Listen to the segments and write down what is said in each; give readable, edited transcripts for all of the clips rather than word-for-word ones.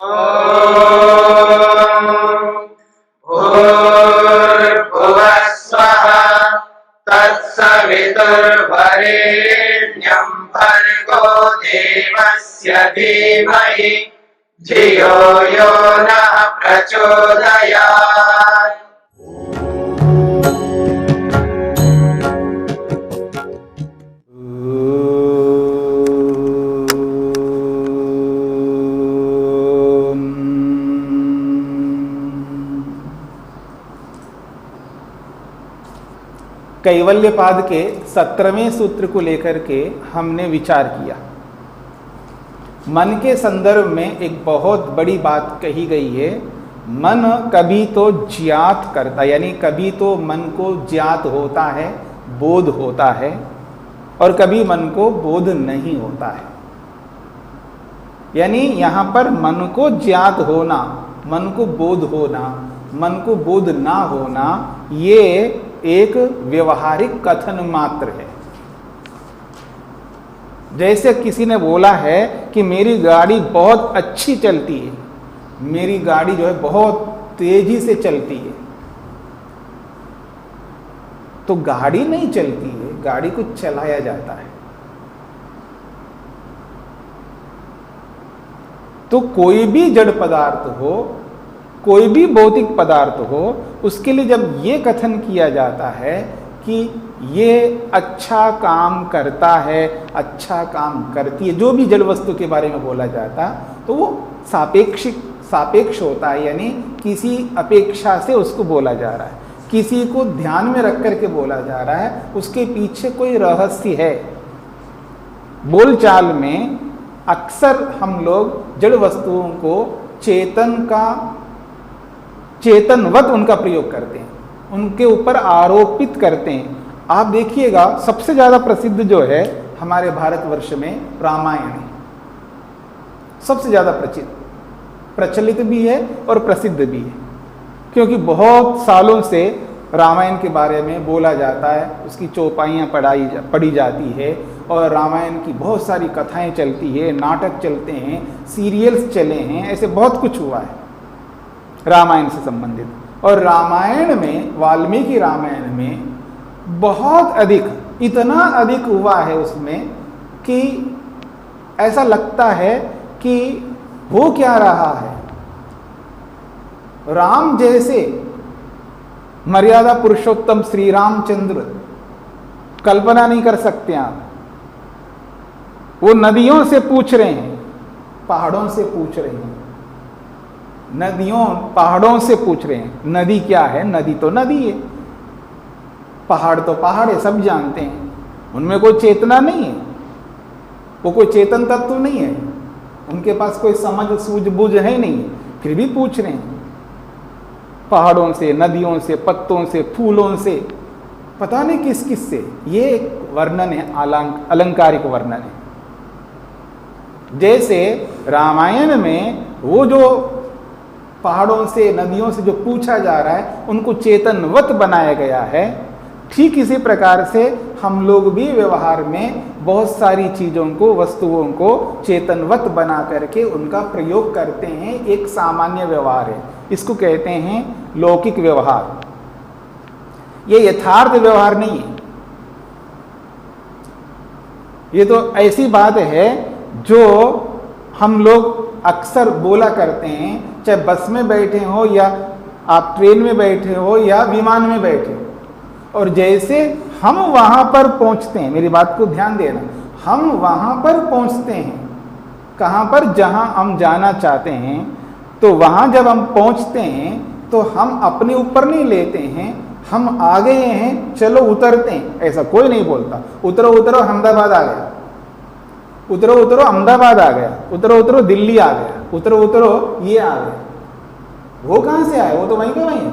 भूर्भुवः स्वः तत्सवितुर्वरेण्यं भर्गो देवस्य धीमहि धियो यो नः प्रचोदयात्। कैवल्यपाद के 17वें सूत्र को लेकर के हमने विचार किया। मन के संदर्भ में एक बहुत बड़ी बात कही गई है। मन कभी तो ज्ञात करता, यानी कभी तो मन को ज्ञात होता है, बोध होता है, और कभी मन को बोध नहीं होता है। यानी यहाँ पर मन को ज्ञात होना, मन को बोध होना, मन को बोध ना होना, ये एक व्यवहारिक कथन मात्र है। जैसे किसी ने बोला है कि मेरी गाड़ी बहुत अच्छी चलती है, मेरी गाड़ी जो है बहुत तेजी से चलती है, तो गाड़ी नहीं चलती है, गाड़ी को चलाया जाता है। तो कोई भी जड़ पदार्थ हो, कोई भी भौतिक पदार्थ हो, उसके लिए जब ये कथन किया जाता है कि ये अच्छा काम करता है, अच्छा काम करती है, जो भी जड़ वस्तु के बारे में बोला जाता, तो वो सापेक्ष होता है, यानी किसी अपेक्षा से उसको बोला जा रहा है, किसी को ध्यान में रख करके बोला जा रहा है, उसके पीछे कोई रहस्य है। बोलचाल में अक्सर हम लोग जड़ वस्तुओं को चेतनवत उनका प्रयोग करते हैं, उनके ऊपर आरोपित करते हैं। आप देखिएगा सबसे ज़्यादा प्रसिद्ध जो है हमारे भारतवर्ष में रामायण है, सबसे ज़्यादा प्रचलित भी है और प्रसिद्ध भी है, क्योंकि बहुत सालों से रामायण के बारे में बोला जाता है, उसकी चौपाइयाँ पढ़ी जाती है, और रामायण की बहुत सारी कथाएं चलती है, नाटक चलते हैं, सीरियल्स चले हैं, ऐसे बहुत कुछ हुआ है रामायण से संबंधित। और रामायण में, वाल्मीकि रामायण में बहुत अधिक, इतना अधिक हुआ है उसमें कि ऐसा लगता है कि हो क्या रहा है। राम जैसे मर्यादा पुरुषोत्तम श्री रामचंद्र कल्पना नहीं कर सकते आप। वो नदियों से पूछ रहे हैं, पहाड़ों से पूछ रहे हैं, नदियों पहाड़ों से पूछ रहे हैं। नदी क्या है? नदी तो नदी है, पहाड़ तो पहाड़ है, सब जानते हैं, उनमें कोई चेतना नहीं है, वो कोई चेतन तत्व नहीं है, उनके पास कोई समझ सूझबूझ है नहीं, फिर भी पूछ रहे हैं पहाड़ों से, नदियों से, पत्तों से, फूलों से, पता नहीं किस किस से। ये एक वर्णन है, अलंकारिक वर्णन है। जैसे रामायण में वो जो पहाड़ों से, नदियों से जो पूछा जा रहा है, उनको चेतनवत बनाया गया है, ठीक इसी प्रकार से हम लोग भी व्यवहार में बहुत सारी चीज़ों को, वस्तुओं को चेतनवत बना करके उनका प्रयोग करते हैं। एक सामान्य व्यवहार है, इसको कहते हैं लौकिक व्यवहार। ये यथार्थ व्यवहार नहीं है, ये तो ऐसी बात है जो हम लोग अक्सर बोला करते हैं, चाहे बस में बैठे हो या आप ट्रेन में बैठे हो या विमान में बैठे हो, और जैसे हम वहाँ पर पहुँचते हैं, मेरी बात को ध्यान देना, हम वहाँ पर पहुँचते हैं, कहाँ पर? जहाँ हम जाना चाहते हैं, तो वहाँ जब हम पहुँचते हैं तो हम अपने ऊपर नहीं लेते हैं, हम आ गए हैं, चलो उतरते हैं, ऐसा कोई नहीं बोलता। उतरो उतरो अहमदाबाद आ गया, उतरो उतरो अहमदाबाद आ गया, उतरो उतरो दिल्ली आ गया, उतरो उतरो ये आ गया। वो कहाँ से आए? वो तो वहीं का वहीं है।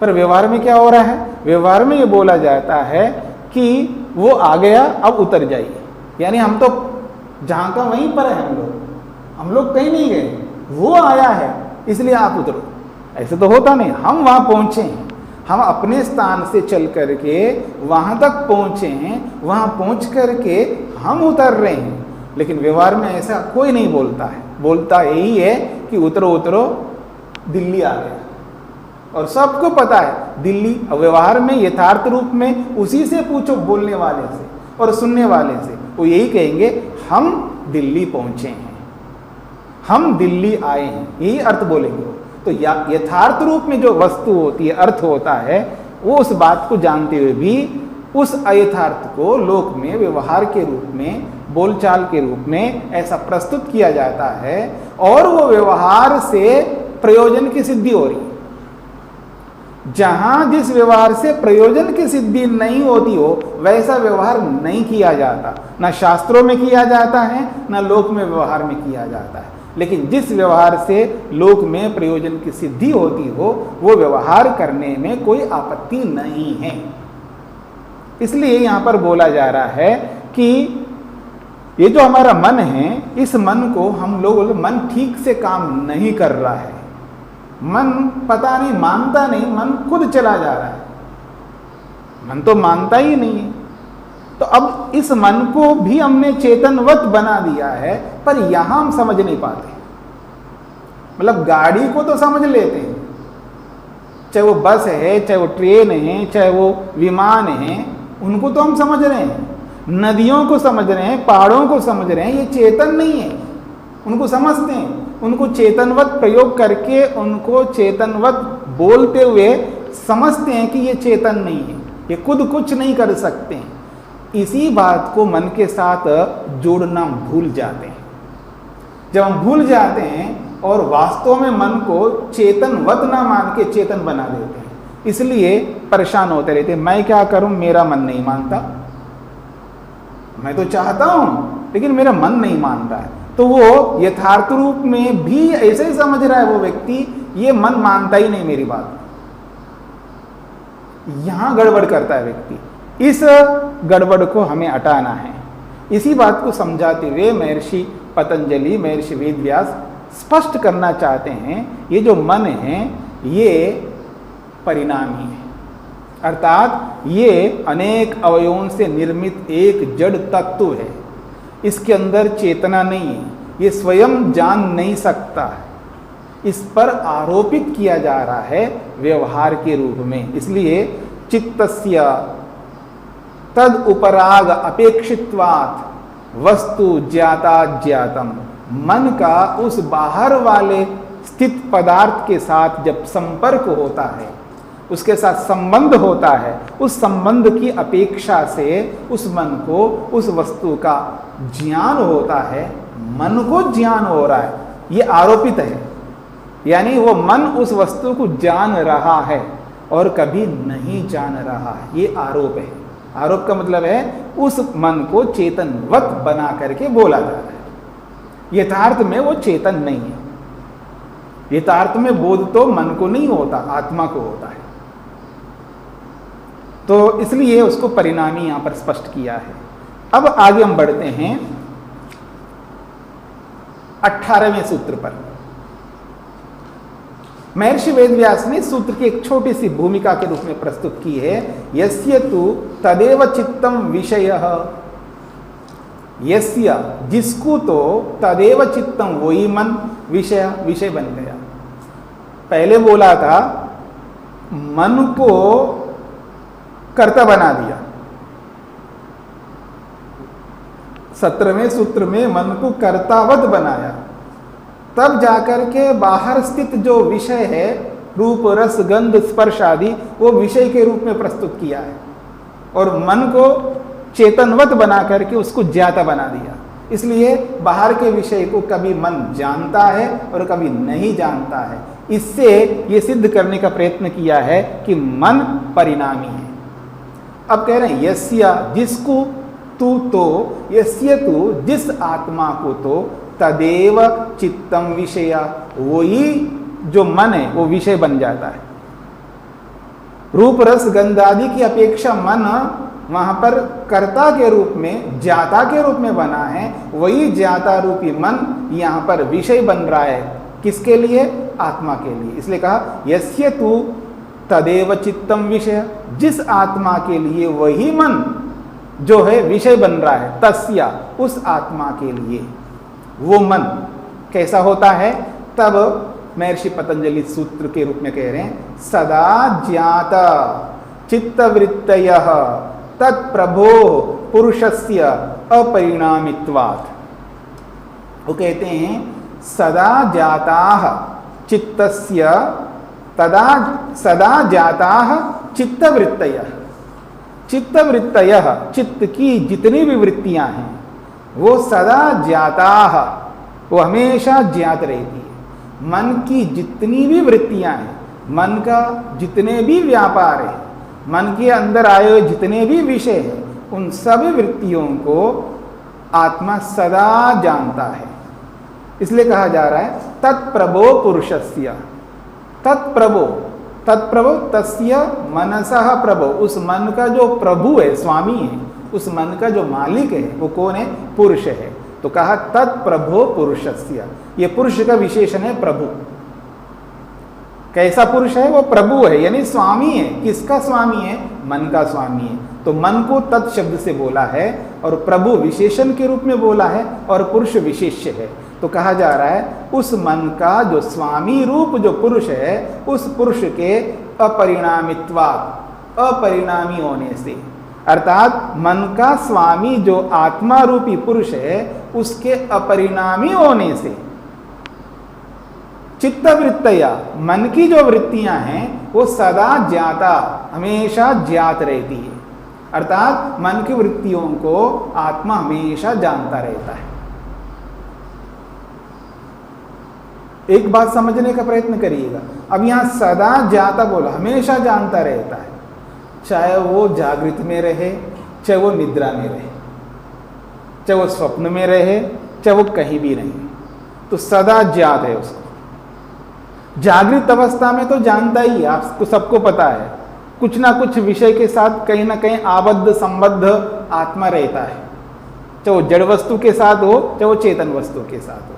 पर व्यवहार में क्या हो रहा है? व्यवहार में ये बोला जाता है कि वो आ गया, अब उतर जाइए, यानी हम तो जहाँ का वहीं पर है, हम लोग कहीं नहीं गए, वो आया है इसलिए आप उतरो। ऐसे तो होता नहीं, हम वहाँ पहुँचे हैं, हम अपने स्थान से चल करके वहाँ तक पहुँचे हैं, वहाँ पहुँच करके हम उतर रहे हैं, लेकिन व्यवहार में ऐसा कोई नहीं बोलता है। बोलता यही है कि उतरो उतरो, दिल्ली आ गया। और सबको पता है दिल्ली, व्यवहार में यथार्थ रूप में उसी से पूछो, बोलने वाले से और सुनने वाले से, वो यही कहेंगे हम दिल्ली पहुंचे हैं, हम दिल्ली आए हैं, यही अर्थ बोलेंगे वो। तो यथार्थ रूप में जो वस्तु होती है, अर्थ होता है, वो उस बात को जानते हुए भी उस अयथार्थ को लोक में व्यवहार के रूप में, बोलचाल के रूप में ऐसा प्रस्तुत किया जाता है, और वो व्यवहार से प्रयोजन की सिद्धि हो रही है। जहां जिस व्यवहार से प्रयोजन की सिद्धि नहीं होती हो, वैसा व्यवहार नहीं किया जाता, ना शास्त्रों में किया जाता है, ना लोक में व्यवहार में किया जाता है। लेकिन जिस व्यवहार से लोक में प्रयोजन की सिद्धि होती हो, वो व्यवहार करने में कोई आपत्ति नहीं है। इसलिए यहां पर बोला जा रहा है कि ये जो हमारा मन है, इस मन को हम लोग, मन ठीक से काम नहीं कर रहा है, मन पता नहीं, मानता नहीं, मन खुद चला जा रहा है, मन तो मानता ही नहीं है। तो अब इस मन को भी हमने चेतनवत बना दिया है, पर यहां हम समझ नहीं पाते। मतलब गाड़ी को तो समझ लेते हैं, चाहे वो बस है, चाहे वो ट्रेन है, चाहे वो विमान है, उनको तो हम समझ रहे हैं, नदियों को समझ रहे हैं, पहाड़ों को समझ रहे हैं, ये चेतन नहीं है, उनको समझते हैं, उनको चेतनवत प्रयोग करके, उनको चेतनवत बोलते हुए समझते हैं कि ये चेतन नहीं है, ये खुद कुछ नहीं कर सकते हैं। इसी बात को मन के साथ जोड़ना भूल जाते हैं। जब हम भूल जाते हैं और वास्तव में मन को चेतनवत ना मान के चेतन बना देते हैं, इसलिए परेशान होते रहते हैं। मैं क्या करूं, मेरा मन नहीं मानता, मैं तो चाहता हूं लेकिन मेरा मन नहीं मानता है। तो वो यथार्थ रूप में भी ऐसे ही समझ रहा है वो व्यक्ति, ये मन मानता ही नहीं मेरी बात, यहां गड़बड़ करता है व्यक्ति। इस गड़बड़ को हमें हटाना है। इसी बात को समझाते हुए महर्षि पतंजलि, महर्षि वेदव्यास स्पष्ट करना चाहते हैं, ये जो मन है ये परिणामी है, अर्थात ये अनेक अवयवों से निर्मित एक जड़ तत्व है, इसके अंदर चेतना नहीं है, ये स्वयं जान नहीं सकता है, इस पर आरोपित किया जा रहा है व्यवहार के रूप में। इसलिए चित्तस्य तद उपराग अपेक्षित्वात् वस्तु ज्ञाता ज्ञातम, मन का उस बाहर वाले स्थित पदार्थ के साथ जब संपर्क होता है, उसके साथ संबंध होता है, उस संबंध की अपेक्षा से उस मन को उस वस्तु का ज्ञान होता है, मन को ज्ञान हो रहा है, ये आरोपित है। यानी वो मन उस वस्तु को जान रहा है और कभी नहीं जान रहा है, ये आरोप है। आरोप का मतलब है उस मन को चेतनवत बना करके बोला जा रहा है। यथार्थ में वो चेतन नहीं है, यथार्थ में बोध तो मन को नहीं होता, आत्मा को होता है। तो इसलिए उसको परिणामी यहां पर स्पष्ट किया है। अब आगे हम बढ़ते हैं 18वें सूत्र पर। महर्षि वेदव्यास ने सूत्र की एक छोटी सी भूमिका के रूप में प्रस्तुत की है। यस्य तु तदेव चित्तम विषयः, यस्य जिसको तो तदेव चित्तम, वही मन विषय बन गया। पहले बोला था मन को कर्ता बना दिया, 17वें सूत्र में मन को कर्तावत बनाया, तब जाकर के बाहर स्थित जो विषय है, रूप रस गंध स्पर्श आदि, वो विषय के रूप में प्रस्तुत किया है, और मन को चेतनवत बना करके उसको ज्ञाता बना दिया। इसलिए बाहर के विषय को कभी मन जानता है और कभी नहीं जानता है। इससे ये सिद्ध करने का प्रयत्न किया है कि मन परिणामी है। अब कह रहे हैं यस्य जिसको तू, तो यस्य तू जिस आत्मा को तो तदेव चित्तम विषया, वही जो मन है वो विषय बन जाता है। रूप रस गंध आदि की अपेक्षा मन वहां पर कर्ता के रूप में, ज्ञाता के रूप में बना है, वही ज्ञाता रूपी मन यहां पर विषय बन रहा है। किसके लिए? आत्मा के लिए। इसलिए कहा यस्य तू तदेव चित्तम विषय, जिस आत्मा के लिए वही मन जो है विषय बन रहा है, तस्या उस आत्मा के लिए। वो मन कैसा होता है? तब महर्षि पतंजलि सूत्र के रूप में कह रहे हैं, सदा ज्ञात चित्तवृत्तयः तत्प्रभो पुरुषस्य अपरिणामित्वात्। वो कहते हैं सदा जाताः चित्तस्य सदा जाताः चित्तवृत्तयः। चित्तवृत्तयः, चित्त की जितनी भी वृत्तियां हैं वो सदा ज्ञाताः, वो हमेशा ज्ञात रहती है। मन की जितनी भी वृत्तियां हैं, मन का जितने भी व्यापार है, मन के अंदर आए हुए जितने भी विषय हैं, उन सभी वृत्तियों को आत्मा सदा जानता है। इसलिए कहा जा रहा है तत्प्रभो पुरुषस्य। तत्प्रभो, तत्प्रभो तस्य मनसः प्रभो, उस मन का जो प्रभु है, स्वामी है, उस मन का जो मालिक है वो कौन है? पुरुष है। तो कहा तत्प्रभो पुरुषस्य, ये पुरुष का विशेषण है प्रभु। कैसा पुरुष है? वो प्रभु है, यानी स्वामी है। किसका स्वामी है? मन का स्वामी है। तो मन को तत् शब्द से बोला है और प्रभु विशेषण के रूप में बोला है और पुरुष विशेष्य है। तो कहा जा रहा है उस मन का जो स्वामी रूप जो पुरुष है, उस पुरुष के अपरिणामित्वात्, अपरिणामी होने से, अर्थात मन का स्वामी जो आत्मा रूपी पुरुष है उसके अपरिणामी होने से, चित्तवृत्तया, मन की जो वृत्तियां हैं वो सदा ज्ञाता, हमेशा ज्ञात रहती है। अर्थात मन की वृत्तियों को आत्मा हमेशा जानता रहता है। एक बात समझने का प्रयत्न करिएगा। अब यहां सदा ज्ञाता बोला, हमेशा जानता रहता है, चाहे वो जागृत में रहे, चाहे वो निद्रा में रहे, चाहे वो स्वप्न में रहे, चाहे वो कहीं भी नहीं, तो सदा ज्ञात है उसको। जागृत अवस्था में तो जानता ही है, आपको सबको पता है, कुछ ना कुछ विषय के साथ कहीं ना कहीं आबद्ध संबद्ध आत्मा रहता है, चाहे वो जड़ वस्तु के साथ हो, चाहे वो चेतन वस्तु के साथ हो।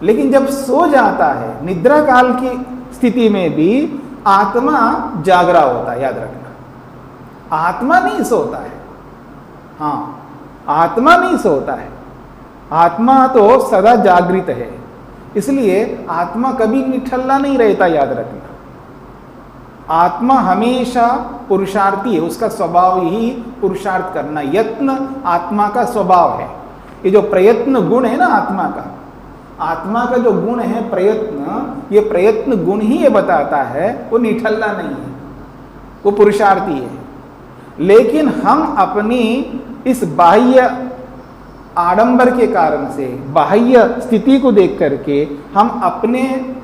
लेकिन जब सो जाता है, निद्रा काल की स्थिति में भी आत्मा जागरा होता है, याद रखना। आत्मा नहीं सोता है, हाँ, आत्मा नहीं सोता है, आत्मा तो सदा जागृत है। इसलिए आत्मा कभी निठल्ला नहीं रहता, याद रखना। आत्मा हमेशा पुरुषार्थी है, उसका स्वभाव ही पुरुषार्थ करना, यत्न आत्मा का स्वभाव है। ये जो प्रयत्न गुण है ना आत्मा का, आत्मा का जो गुण है प्रयत्न, ये प्रयत्न गुण ही ये बताता है वो निठल्ला नहीं है, वो पुरुषार्थी है। लेकिन हम अपनी इस बाह्य आडंबर के कारण से, बाह्य स्थिति को देख करके हम अपने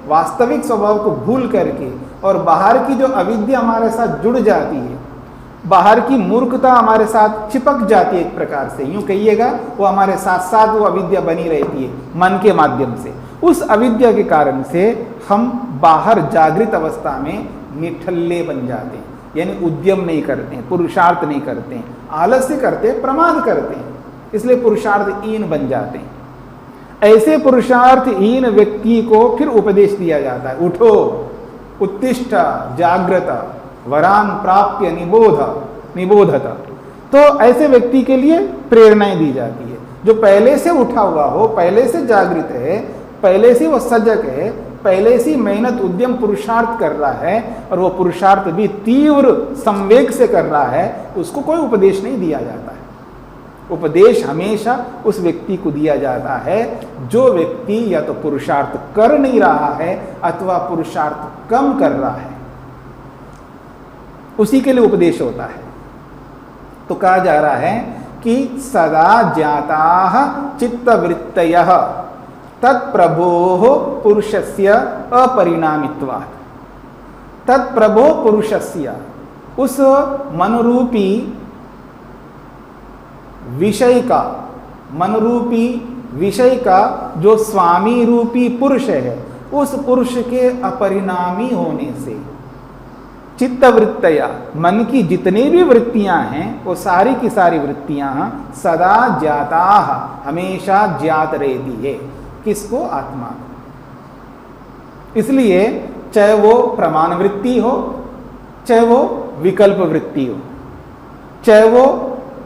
वास्तविक स्वभाव को भूल करके और बाहर की जो अविद्या हमारे साथ जुड़ जाती है, बाहर की मूर्खता हमारे साथ चिपक जाती है, एक प्रकार से यूं कहिएगा, वो हमारे साथ साथ वो अविद्या बनी रहती है मन के माध्यम से। उस अविद्या के कारण से हम बाहर जागृत अवस्था में निठल्ले बन जाते हैं, यानी उद्यम नहीं करते हैं, पुरुषार्थ नहीं करते हैं, आलस्य करते हैं, प्रमाद करते हैं, इसलिए पुरुषार्थहीन बन जाते हैं। ऐसे पुरुषार्थहीन व्यक्ति को फिर उपदेश दिया जाता है, उठो, उत्तिष्ठ, जागृत, वरान प्राप्य निबोधत। तो ऐसे व्यक्ति के लिए प्रेरणाएं दी जाती है, जो पहले से उठा हुआ हो, पहले से जागृत है, पहले से वो सजग है, पहले से मेहनत उद्यम पुरुषार्थ कर रहा है और वो पुरुषार्थ भी तीव्र संवेग से कर रहा है, उसको कोई उपदेश नहीं दिया जाता है। उपदेश हमेशा उस व्यक्ति को दिया जाता है जो व्यक्ति या तो पुरुषार्थ कर नहीं रहा है अथवा पुरुषार्थ कम कर रहा है, उसी के लिए उपदेश होता है। तो कहा जा रहा है कि सदा ज्ञाताः चित्तवृत्तयः तत्प्रभोः पुरुषस्य अपरिणामित्वात्। तत्प्रभो पुरुषस्य, उस मनरूपी विषय का, मनरूपी विषय का जो स्वामी रूपी पुरुष है, उस पुरुष के अपरिणामी होने से, चित्तवृत्तया, मन की जितनी भी वृत्तियां हैं वो सारी की सारी वृत्तियां सदा ज्ञाताः, हमेशा ज्ञात रहती है। किसको? आत्मा को। इसलिए चाहे वो प्रमाण वृत्ति हो, चाहे वो विकल्प वृत्ति हो, चाहे वो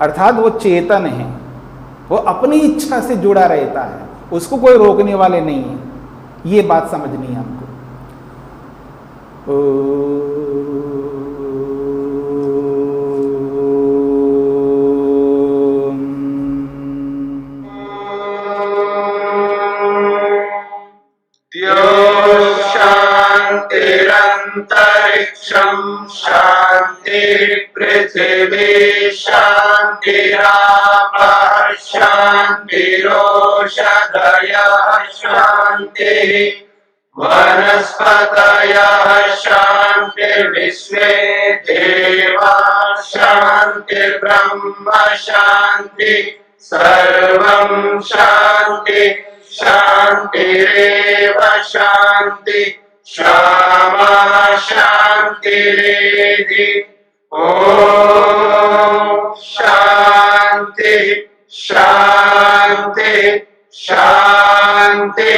अर्थात वो चेतन है, वो अपनी इच्छा से जुड़ा रहता है, उसको कोई रोकने वाले नहीं है। ये बात समझनी है हमको। शान्तिरन्तरिक्षं शान्तिः पृथिवी शान्तिरापः शान्तिरोषधयः शान्तिः वनस्पतयः शान्तिर्विश्वे देवाः शान्तिर्ब्रह्म शान्तिः सर्वं शान्ति शान्तिरेव शान्ति क्षमा शान्तिरेधि ॐ शान्ति शान्ति शान्तिः।